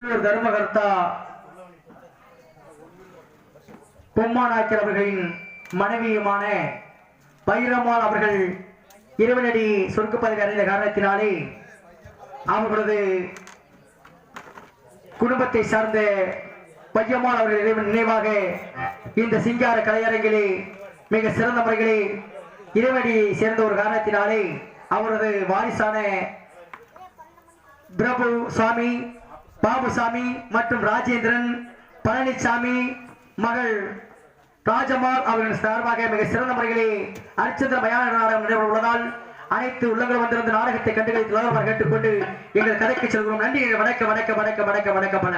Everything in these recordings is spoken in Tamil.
தர்மகர்த்தா பொம்மாநாயக்கர் அவர்களின் மனைவியுமான பைரம்மாள் அவர்கள் இறைவனடி சொர்க்க பதவி அடைந்த காரணத்தினாலே அவர்களது குடும்பத்தை சார்ந்த பையம்மாள் அவர்கள் இறைவன் நினைவாக இந்த சிங்கார கலையரங்கிலே மிக சிறந்த முறைகளே இறைவனடி சேர்ந்த ஒரு காரணத்தினாலே அவரது வாரிசான பிரபு சாமி, பாபுசாமி மற்றும் ராஜேந்திரன், பழனிசாமி மகள் ராஜம்மாள் அவர்கள் சார்பாக மிக சிறந்த முறைகளே அரிச்சந்திர மயான நாடகம் நடைபெற உள்ளதால் அனைத்து உள்ளங்களும் வந்திருந்த நாடகத்தை கண்டுகளித்து கேட்டுக்கொண்டு எங்கள் கதைக்கு செல்கிறோம். நன்றி. வணக்க வணக்க வணக்க வணக்க வணக்க பல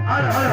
Bye.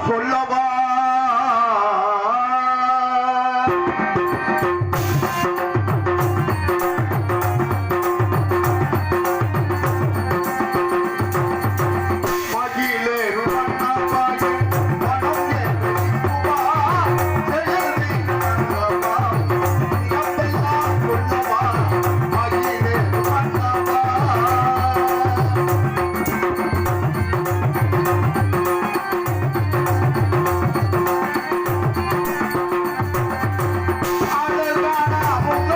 சொல்லவா அழகான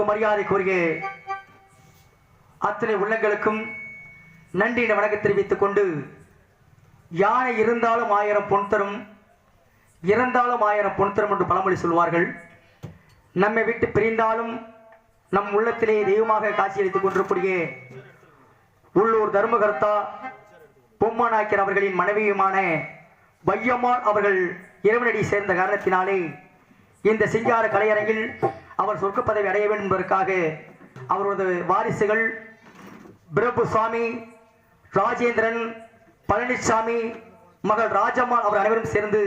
மரியாதைக்குரிய அத்தனை உள்ளங்களுக்கும் நன்றி வணக்கம் தெரிவித்துக் கொண்டு, யானை இருந்தாலும் 1000 பொன் தரும், இறந்தாலும் 1000 பொன் தரும் என்று பழமொழி சொல்வார்கள். நம்மை விட்டு பிரிந்தாலும் நம் உள்ளத்திலே தெய்வமாக காட்சியளித்துக் கொண்டிருக்கூடிய உள்ளூர் தர்மகர்த்தா பொம்மநாயக்கர் அவர்களின் மனைவியுமான வையம்மாள் அவர்கள் இறைவனடி சேர்ந்த காரணத்தினாலே இந்த சிங்கார கலையரங்கில் அவர் சொர்க்க பதவி அடைய வேண்டும் என்பதற்காக அவரது வாரிசுகள் பிரபுசாமி, ராஜேந்திரன், பழனிசாமி, மகள் ராஜம்மாள் அவர் அனைவரும் சேர்ந்து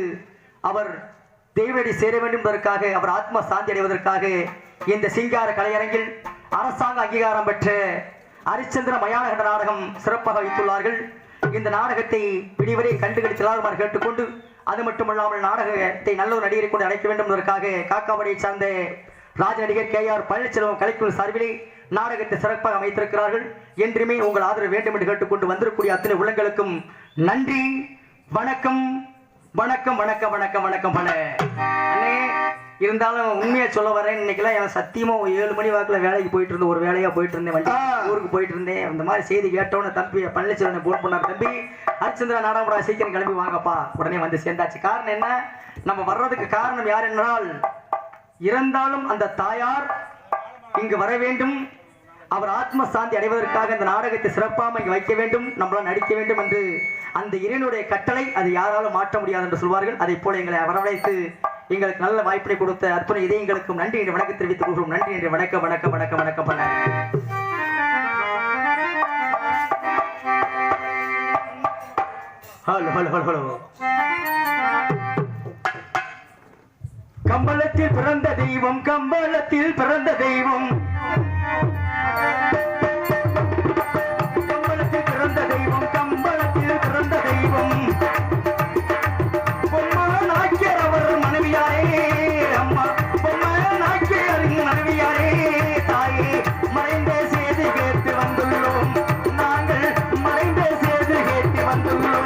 அவர் தெய்வனடி சேர வேண்டும் என்பதற்காக, அவர் ஆத்ம சாந்தி அடைவதற்காக இந்த சிங்கார கலையரங்கில் அரசாங்க அங்கீகாரம் பெற்ற ஹரிச்சந்திர மயான கண்ட நாடகம் சிறப்பாக வைத்துள்ளார்கள். இந்த நாடகத்தை பிடிவரை கண்டுகளித்து கேட்டுக்கொண்டு, அது மட்டுமல்லாமல் நாடகத்தை நல்ல ஒரு நடிகரை கொண்டு அழைக்க வேண்டும் என்பதற்காக காக்காவடியை சார்ந்த ராஜ நடிகர் KR பழனிச்செல்வம் கலைக்குழு சார்பிலே நாடகத்தை சிறப்பாக அமைத்திருக்கிறார்கள். என்றுமே உங்கள் ஆதரவு வேண்டும் என்று கேட்டுக்கொண்டு வந்திருக்கக்கூடிய அத்தனை உள்ளங்களுக்கும் நன்றி. வணக்கம் வணக்கம் வணக்கம் வணக்கம் வணக்கம் பல அண்ணே. இருந்தாலும் உண்மையை சொல்ல வரேன், இன்னைக்கெல்லாம் எனக்கு சத்தியமா 7 மணி வாக்கில் வேலைக்கு போயிட்டு இருந்தேன், ஒரு வேலையா போயிட்டு இருந்தேன், வண்டி ஊருக்கு போயிட்டு இருந்தேன். அந்த மாதிரி செய்தி கேட்டோன்னு தம்பி பழனிச்செல்வனை போன் பண்ணார், தம்பி ஹரிச்சந்திரா நாடகம்டா, சீக்கிரம் கிளம்பி வாங்கப்பா. உடனே வந்து சேர்ந்தாச்சு. காரணம் என்ன? நம்ம வர்றதுக்கு காரணம் யார் என்றால், இறந்தாலும் அந்த தாயார் இங்கு வர வேண்டும், அவர் ஆத்ம சாந்தி அடைவதற்காக இந்த நாடகத்தை சிறப்பாக இங்கு வைக்க வேண்டும், நம்மளால் நடிக்க வேண்டும் என்று அந்த இறைவனுடைய கட்டளை, அது யாராலும் மாற்ற முடியாது என்று சொல்வார்கள். அதை போல எங்களை வரவழைத்து எங்களுக்கு நல்ல வாய்ப்பினை கொடுத்த அற்புத இதயங்களுக்கும் நன்றி என்று வணக்கம் தெரிவித்துக் கொள்கிறோம். நன்றி என்று வணக்கம் வணக்கம் வணக்கம் வணக்கம் பண்ண. Hello hello hello hello. கம்பளத்தில் பிறந்த தெய்வம், கம்பளத்தில் பிறந்த தெய்வம், கம்பளத்தில் பிறந்த தெய்வம், கம்பளத்தில் பிறந்த தெய்வம், பொம்மநாயக்கர் அவர் மனைவியாரே, அம்மா பொம்மநாயக்கர் மனைவியாரே, தாயே மறைந்த செய்தி கேட்டு வந்துள்ளோம், நாங்கள் மறைந்த செய்தி கேட்டு வந்துள்ளோம்.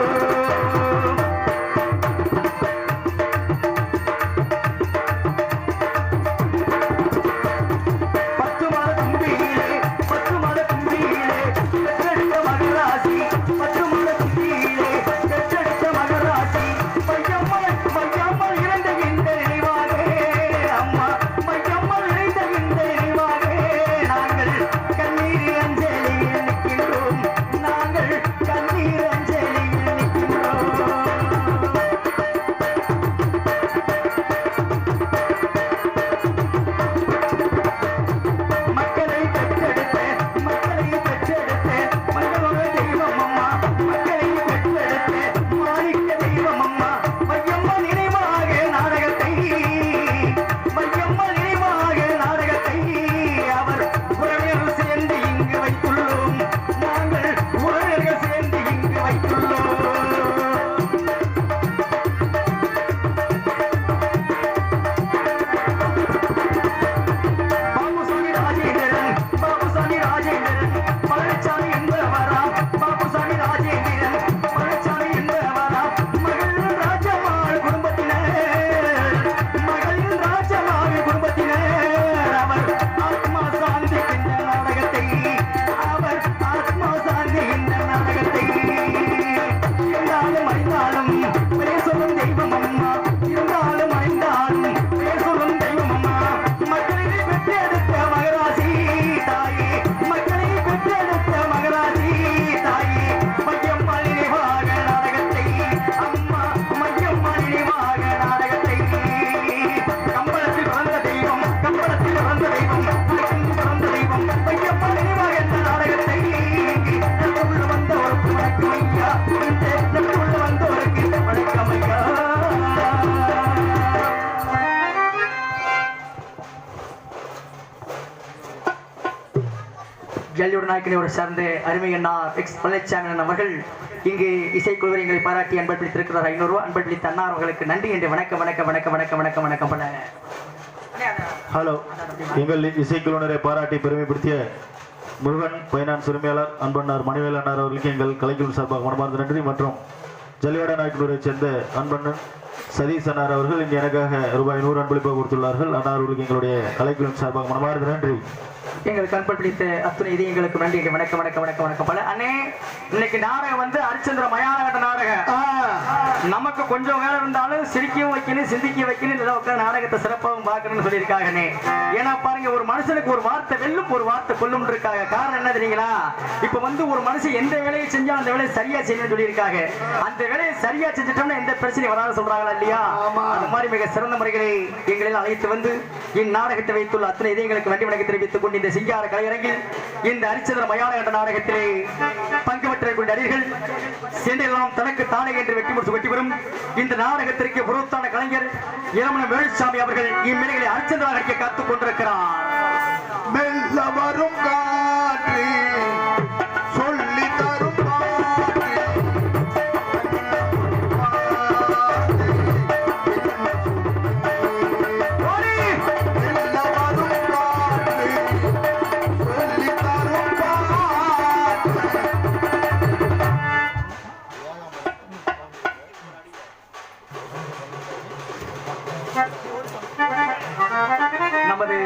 ஜல்லியோட நாயக்கனையோடு சார்ந்த அருமை அண்ணா எக்ஸ் பழனிசாமி அவர்கள் இங்கு இசைக்குழுவை எங்களை பாராட்டி அன்பளித்திருக்கிறார். 500 ரூபாய் அன்பளித்த அண்ணா அவர்களுக்கு நன்றி என்று வணக்கம் வணக்கம் வணக்கம் வணக்கம் வணக்கம் வணக்கம் பண்ண. ஹலோ. எங்கள் இசைக்குழுவினரை பாராட்டி பெருமைப்படுத்திய முருகன் பைனான்ஸ் உரிமையாளர் அன்பண்ணார் மணிவேல் அண்ணார் அவர்களுக்கு எங்கள் கலைக்குழு சார்பாக மனமார்ந்த நன்றி. மற்றும் ஜல்லியோட நாயக்கனூரை சேர்ந்த அன்பண்ணன் சதீஷ் அண்ணார் அவர்கள் இன்று எனக்காக ரூபாய் 100 அன்பளிப்பாக கொடுத்துள்ளார்கள். அண்ணார் அவர்களுக்கு எங்களுடைய கலைக்குழு சார்பாக மனமார்ந்த நன்றி. எங்களுக்கு கண்பல் பிடித்த அத்துணை இது எங்களுக்கு நன்றி. வணக்கம் வணக்கம் வணக்கம் வணக்கம் பல அண்ணே. இன்னைக்கு நாடகம் வந்து ஹரிச்சந்திர மயான நாடகம். நமக்கு கொஞ்சம் வேலை இருந்தாலும் சிரிக்கவும் வைக்கணும், சிந்திக்க வைக்கணும், உட்காந்து நாடகத்தை சிறப்பாகவும் பார்க்கணும்னு சொல்லியிருக்காங்கண்ணே. ஏன்னா பாருங்க, ஒரு மனுஷனுக்கு ஒரு வார்த்தை வெல்லும், ஒரு வார்த்தை கொல்லும் இருக்காங்க. காரணம் என்ன தெரியுங்களா? இப்ப வந்து ஒரு மனுஷன் எந்த வேலையை செஞ்சா அந்த வேலையை சரியா செய்யணும்னு சொல்லியிருக்காங்க. அந்த வேலையை சரியா செஞ்சுட்டோம்னா எந்த பிரச்சனையும் வராது சொல்றாங்களா இல்லையா? அந்த மாதிரி மிக சிறந்த முறைகளை எங்களில் அழைத்து வந்து இந்நாடகத்தை வைத்துள்ள அத்தனை இதயங்களுக்கு நன்றி வணக்கம் தெரிவித்துக் கொண்டு இந்த சிங்கார கலையரங்கில் இந்த ஹரிச்சந்திர மயான என்ற நாடகத்திலே பங்கு பெற்றிருக்கின்ற நடிகர்கள் சென்றெல்லாம் தனக்கு தானே என்று வெற்றி முடிச்சு வெற்றி பெறும் இந்த நாடகத்திற்கு பொருத்தான கலைஞர் இளமன வேலுசாமி அவர்கள் இம்மிலைகளை ஹரிச்சந்திரா நடிக்க காத்துக் கொண்டிருக்கிறார். மெல்ல வரும் காற்று சொல்லி தரும் நமது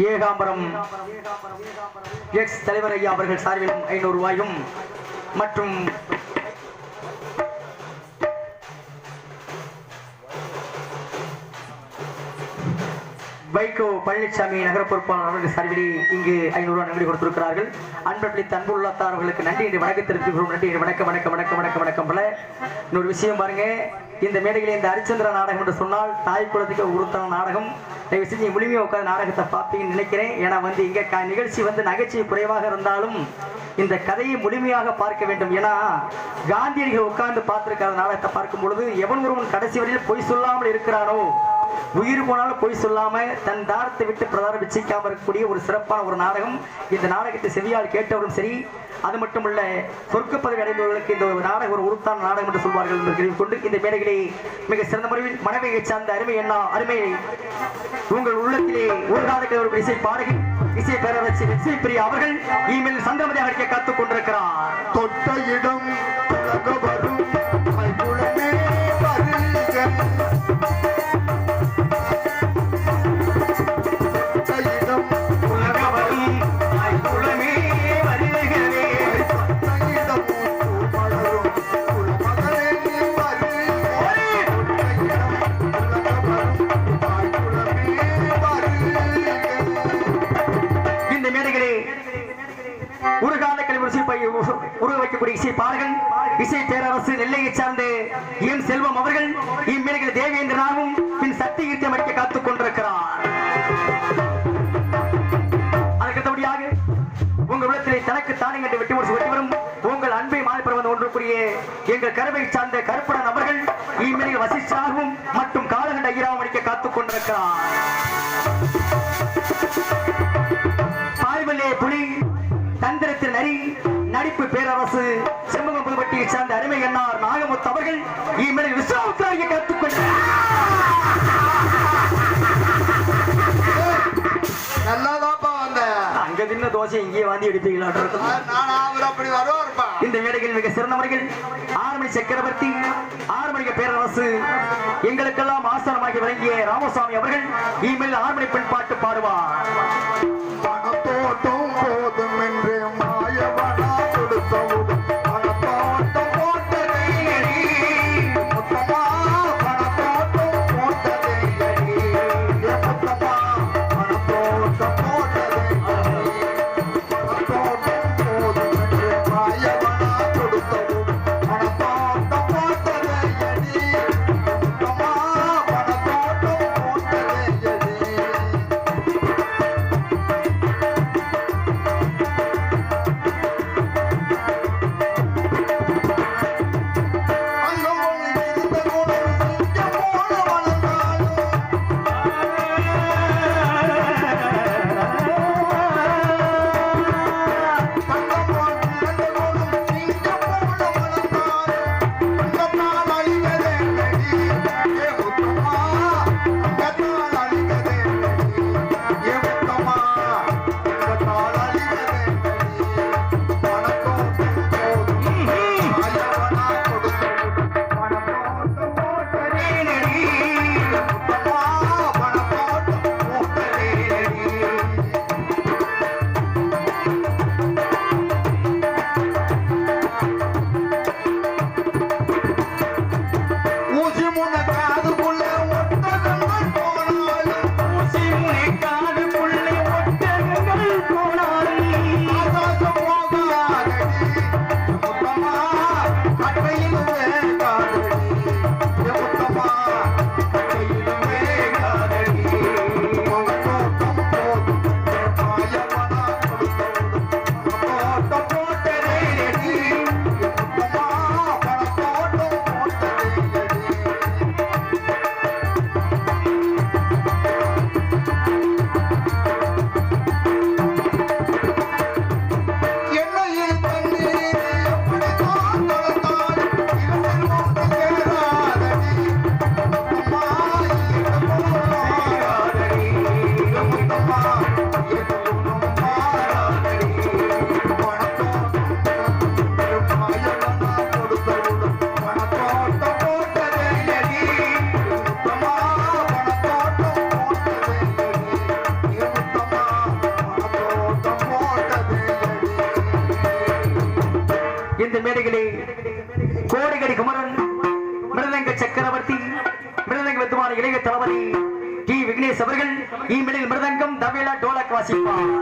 ஏகாம்பரம் எக்ஸ் தலைவர் ஐயா அவர்கள் சார்பிலும் 500 ரூபாயும் மற்றும் வைகோ பழனிசாமி நகர பொறுப்பாளர் அவர்கள் சார்பிலே இங்கு 500 ரூபாய் நன்றி கொடுத்திருக்கிறார்கள். அன்பளித்த அன்பு உள்ளத்தாரர்களுக்கு நன்றி என்று வணக்கம் தெரிவித்துக்கிறோம். நன்றி வணக்கம் வணக்கம் வணக்கம் வணக்கம் வணக்கம் பல. இன்னொரு விஷயம் பாருங்க, இந்த மேடையில் இந்த ஹரிச்சந்திர நாடகம் என்று சொன்னால் தாய் குலத்துக்கு உருத்தான நாடகம். தயவு செஞ்சு முழுமையாக உட்காந்து நாடகத்தை பார்ப்பீங்கன்னு நினைக்கிறேன். ஏன்னா வந்து இங்க நிகழ்ச்சி வந்து நகைச்சுவை குறைவாக இருந்தாலும் இந்த கதையை முழுமையாக பார்க்க வேண்டும். ஏன்னா காந்தியடிகள் உட்கார்ந்து பார்த்திருக்கிற நாடகத்தை பார்க்கும் பொழுது எவன் ஒருவன் கடைசி வரையில் பொய் சொல்லாமல் இருக்கிறானோ, உயிர் போனாலும் பொய் சொல்லாம தன் தாரத்தை விட்டு பிரதாரம் வச்சிக்காம இருக்கக்கூடிய ஒரு சிறப்பான ஒரு நாடகம். இந்த நாடகத்தை செவியால் கேட்டவரும் சரி, அது மட்டுமல்ல சொர்க்க பதவி அடைந்தவர்களுக்கு இந்த ஒரு நாடகம் ஒரு உருத்தான நாடகம் என்று சொல்வார்கள் என்று கேள்விக்கொண்டு இந்த மேடைகளை மிக சிறந்த முறையில் மனைவியை சார்ந்த அருமை என்ன அருமையை உங்கள் உள்ளத்திலே ஒரு காலத்தில் ஒரு இசை பாடகி இசை பேரரசி இசை பிரியா அவர்கள் இமெயில் சந்திரமதியாக அடிக்க காத்துக் கொண்டிருக்கிறார். தொட்ட இடம் உலக வரும் கைகுலமே வருக. உருவ வைக்கக்கூடிய இசை பாடகன் இசை பேரரசு நெல்லையை சார்ந்த எம் செல்வம் அவர்கள் இம்மேடையில் தேவேந்திரனாகவும் பின் சக்தி ஈர்த்தியம் அடிக்க காத்துக் கொண்டிருக்கிறார். அதற்கடுத்தபடியாக உங்கள் உள்ளத்திலே தனக்கு தானே என்று வெட்டி முடிச்சு வெட்டி வரும் உங்கள் அன்பை மாலைப்பருவம் ஒன்றுக்குரிய எங்கள் கருவை சார்ந்த கருப்படன் அவர்கள் இம்மேடையில் வசிஷ்டாகவும் மற்றும் காலகண்ட ஐயராகவும் அடிக்க காத்துக் கொண்டிருக்கிறார். பாய்வல்லே புலி தந்திரத்தில் நரி நடிப்பு பேரரசு செம்பகம் புதுப்பட்டியை சார்ந்த அருமை என்னார் நாகமுத்து அவர்கள் இம்மையில் விஸ்வாமித்திரரை கற்றுக்கொண்டார். நல்லாதாப்பா வந்த அங்க தின்ன தோசை இங்கே வாந்தி எடுப்பீங்களா? இந்த மேடைகள் மிக சிறந்த முறையில் ஆறுமணி சக்கரவர்த்தி ஆறுமணிக பேரரசு எங்களுக்கெல்லாம் ஆசானமாகி வழங்கிய ராமசாமி அவர்கள் இம்மையில் ஆறுமணி பெண் பாட்டு பாடுவார். பணத்தோட்டம் போதும் என்று மாயவனா கொடுத்தவுடன் பணத்தோட்டம் போட்டதை எடி மொத்தமா பணத்தோட்டம் போட்டதை எடி மொத்தமா பணத்தோட்டம் போட்டதை பணத்தோட்டம் போதும் என்று மாயவனா கொடுத்தவுடன் பணத்தோட்டம் போட்டதை எடி மொத்தமா பணத்தோட்டம் போட்டதை எடி இந்த மேடைகளே கோடிகடி குமரன் மிருதங்க சக்கரவர்த்தி மிருதங்க வித்துமான இளைய தளபதி டி விக்னேஷ் அவர்கள் இம்மிடையில் மிருதங்கம் தபேலா டோலக் வாசிப்பார்.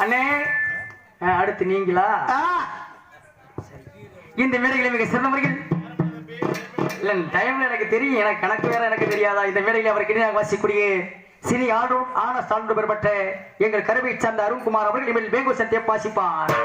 அண்ணே அடுத்து நீங்களா? இந்த மேடைகளை மிக சிறந்த முறையில் இல்ல டைம்ல எனக்கு தெரியும், எனக்கு கணக்கு வேற எனக்கு தெரியாதா? இந்த மேடையில் அவருக்கு இணையாக வாசிக்கூடிய சினி ஆடும் ஆன சான்று பெறப்பட்ட எங்கள் கருவை சார்ந்த அருண்குமார் அவர்கள் இனிமேல் பேங்கு சத்தியம் வாசிப்பார்.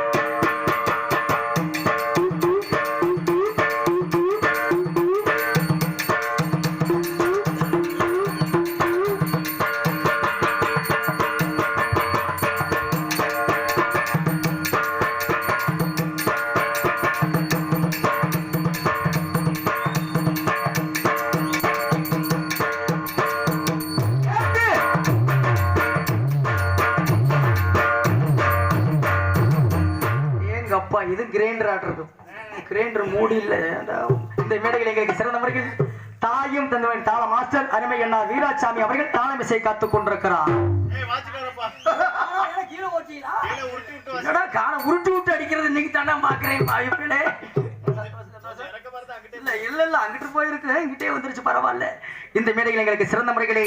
இது கிரைண்டர் ஆடுறது, கிரைண்டர் மூடி இல்ல. இந்த மேடையில் எங்களுக்கு சிறந்த முறையில் தாயும் தந்தவன் தாள மாஸ்டர் அருமை அண்ணா வீராசாமி அவர்கள் தாளம் இசை காத்துக் கொண்டிருக்கிறார். உருட்டு விட்டு அடிக்கிறது இன்னைக்கு தானே பாக்குறேன். இல்ல இல்ல இல்ல அங்கிட்டு போயிருக்கு, இங்கிட்டே வந்துருச்சு, பரவாயில்ல. இந்த மேடையில் எங்களுக்கு சிறந்த முறைகளே